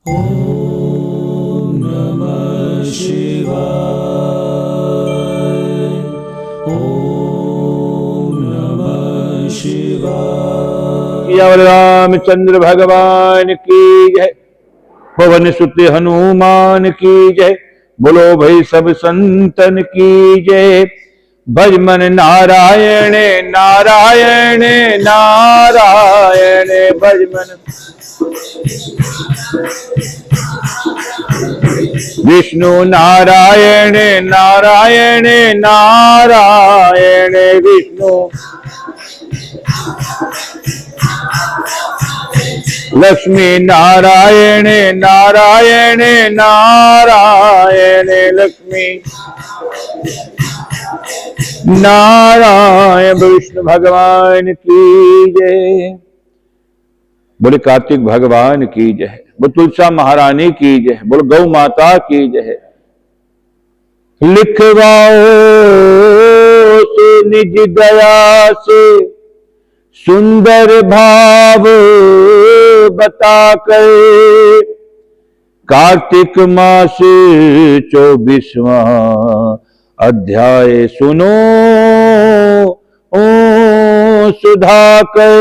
ओम नमः शिवाय। ओम नमः शिवाय। रामचंद्र भगवान की जय। पवन सुत हनुमान की जय। बोलो भाई सब संतन की जय। भज मन नारायण नारायण नारायण। भज मन विष्णु नारायण नारायण नारायण। विष्णु लक्ष्मी नारायण नारायण नारायण। लक्ष्मी नारायण। विष्णु भगवान की जय। बोले कार्तिक भगवान की जय। बोल तुलसा महारानी की जय। बोल गौ माता की जय। लिखवाओ से निज दया से सुंदर भाव बता कर कार्तिक मास 24वां अध्याय सुनो ओ सुधाकर।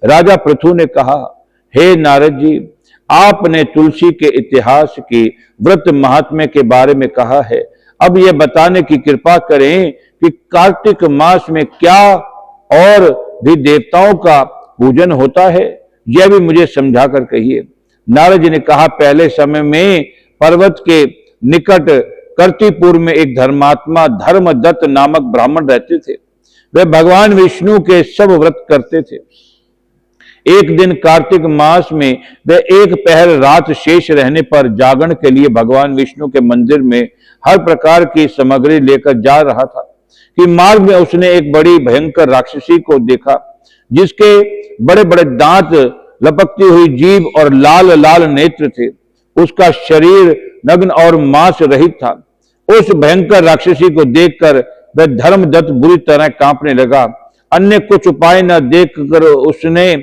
राजा पृथु ने कहा, हे नारद जी, आपने तुलसी के इतिहास की व्रत महात्म्य के बारे में कहा है। अब यह बताने की कृपा करें कि कार्तिक मास में क्या और भी देवताओं का पूजन होता है, यह भी मुझे समझा कर कहिए। नारद जी ने कहा, पहले समय में पर्वत के निकट कर्तिपुर में एक धर्मात्मा धर्मदत्त नामक ब्राह्मण रहते थे। वे भगवान विष्णु के सब व्रत करते थे। एक दिन कार्तिक मास में वे एक पहर रात शेष रहने पर जागरण के लिए भगवान विष्णु के मंदिर में हर प्रकार की सामग्री लेकर जा रहा था कि मार्ग में उसने एक बड़ी भयंकर राक्षसी को देखा, जिसके बड़े बड़े दांत, लपकती हुई जीभ और लाल लाल नेत्र थे। उसका शरीर नग्न और मांस रहित था। उस भयंकर राक्षसी को देखकर वह धर्मदत्त बुरी तरह कांपने लगा। अन्य कुछ उपाय न देखकर उसने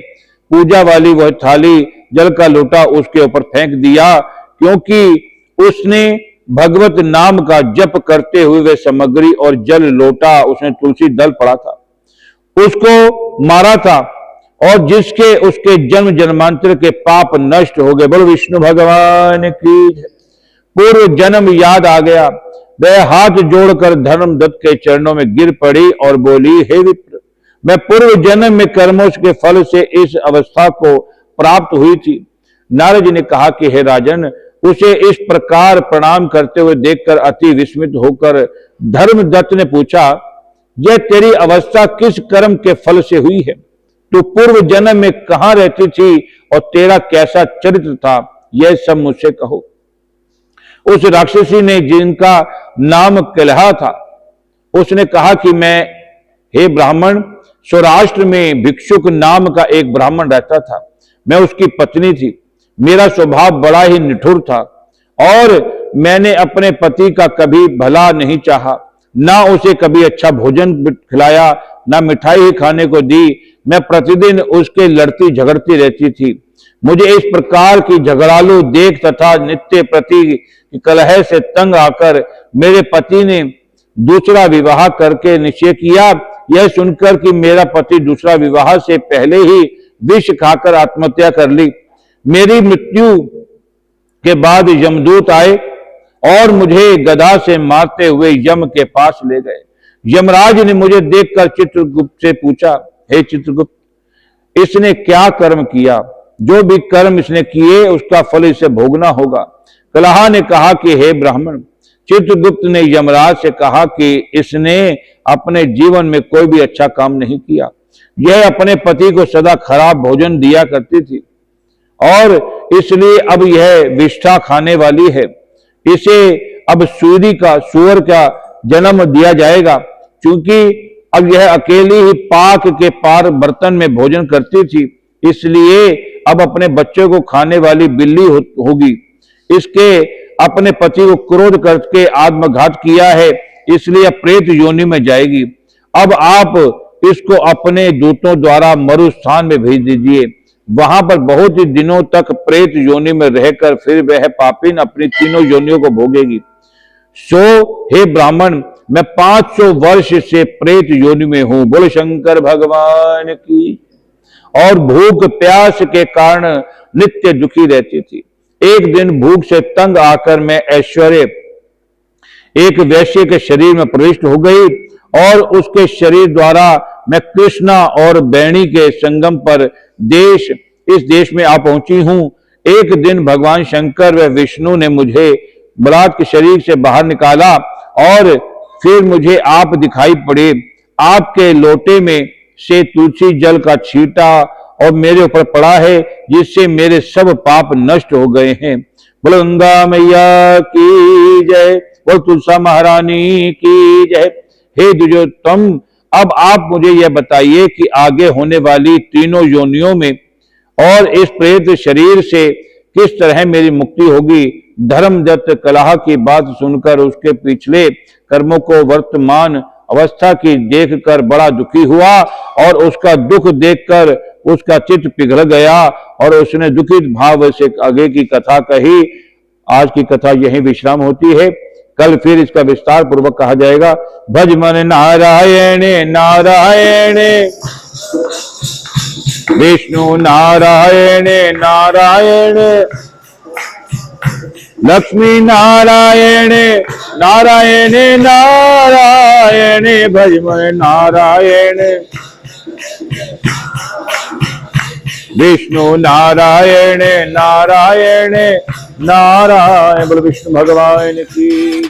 पूजा वाली वह थाली, जल का लोटा उसके ऊपर फेंक दिया, क्योंकि उसने भगवत नाम का जप करते हुए वह सामग्री और जल लोटा उसने तुलसी दल पड़ा था, उसको मारा था, और जिसके उसके जन्म जन्मांतर के पाप नष्ट हो गए। बोलो विष्णु भगवान की। पूर्व जन्म याद आ गया। वह हाथ जोड़कर धर्मदत्त के चरणों में गिर पड़ी और बोली, हे विप्र, मैं पूर्व जन्म में कर्मों के फल से इस अवस्था को प्राप्त हुई थी। नारद जी ने कहा कि हे राजन, उसे इस प्रकार प्रणाम करते हुए देखकर अति विस्मित होकर धर्मदत्त ने पूछा, यह तेरी अवस्था किस कर्म के फल से हुई है? तू पूर्व जन्म में कहां रहती थी और तेरा कैसा चरित्र था? यह सब मुझसे कहो। उस राक्षसी ने, जिनका नाम कलहा था, उसने कहा कि मैं, हे ब्राह्मण, सौराष्ट्र में भिक्षुक नाम का एक ब्राह्मण रहता था। मैं उसकी पत्नी थी। मेरा स्वभाव बड़ा ही निठुर था और मैंने अपने पति का कभी भला नहीं चाहा, ना उसे कभी अच्छा भोजन खिलाया, ना मिठाई ही खाने को दी। मैं प्रतिदिन उसके लड़ती झगड़ती रहती थी। मुझे इस प्रकार की झगड़ालू देख तथा नित्य प्रति कलह से तंग आकर मेरे पति ने दूसरा विवाह करके निश्चय किया। यह सुनकर कि मेरा पति दूसरा विवाह से पहले ही विष खाकर आत्महत्या कर ली, मेरी मृत्यु के बाद यमदूत आए और मुझे गदा से मारते हुए यम के पास ले गए। यमराज ने मुझे देखकर चित्रगुप्त से पूछा, हे चित्रगुप्त, इसने क्या कर्म किया? जो भी कर्म इसने किए उसका फल इसे भोगना होगा। कलहा ने कहा कि हे ब्राह्मण, चित्रगुप्त ने यमराज से कहा कि इसने अपने जीवन में कोई भी अच्छा काम नहीं किया। यह अपने पति को सदा खराब भोजन दिया करती थी और इसलिए अब यह विष्ठा खाने वाली है। इसे अब सुअर का जन्म दिया जाएगा, क्योंकि अब यह अकेली ही पाक के पार बर्तन में भोजन करती थी, इसलिए अब अपने बच्चों को खाने वाली बिल्ली होगी। इसके अपने पति को क्रोध करके आत्मघात किया है, इसलिए प्रेत योनि में जाएगी। अब आप इसको अपने दूतों द्वारा मरुस्थान में भेज दीजिए। वहां पर बहुत ही दिनों तक प्रेत योनि में रहकर फिर वह पापिन अपनी तीनों योनियों को भोगेगी। सो हे ब्राह्मण, मैं 500 वर्ष से प्रेत योनि में हूं। बोलो शंकर भगवान की। और भूख प्यास के कारण नित्य दुखी रहती थी। एक दिन भूख से तंग आकर मैं ऐश्वर्य एक वैश्य के शरीर में प्रविष्ट हो गई और उसके शरीर द्वारा मैं कृष्णा और बैणी के संगम पर इस देश में आ पहुंची हूं। एक दिन भगवान शंकर व विष्णु ने मुझे बलात् के शरीर से बाहर निकाला और फिर मुझे आप दिखाई पड़े। आपके लोटे में से तुलसी जल का छींटा और मेरे ऊपर पड़ा है, जिससे मेरे सब पाप नष्ट हो गए हैं। बोलो गंगा मैया की जय, बोलो तुलसा महारानी की जय। हे द्विजोत्तम, अब आप मुझे यह बताइए कि आगे होने वाली तीनों योनियों में और इस प्रेत शरीर से किस तरह मेरी मुक्ति होगी। धर्मदत्त कलह की बात सुनकर उसके पिछले कर्मों को वर्तमान अवस्था की देखकर बड़ा दुखी हुआ और उसका दुख देखकर उसका चित्त पिघल गया और उसने दुखित भाव से आगे की कथा कही। आज की कथा यहीं विश्राम होती है, कल फिर इसका विस्तार पूर्वक कहा जाएगा। भज मन नारायण नारायण विष्णु नारायण नारायण लक्ष्मी नारायण नारायण नारायण भज मन नारायण विष्णु नारायण नारायण नारायण। बोलो विष्णु भगवान की।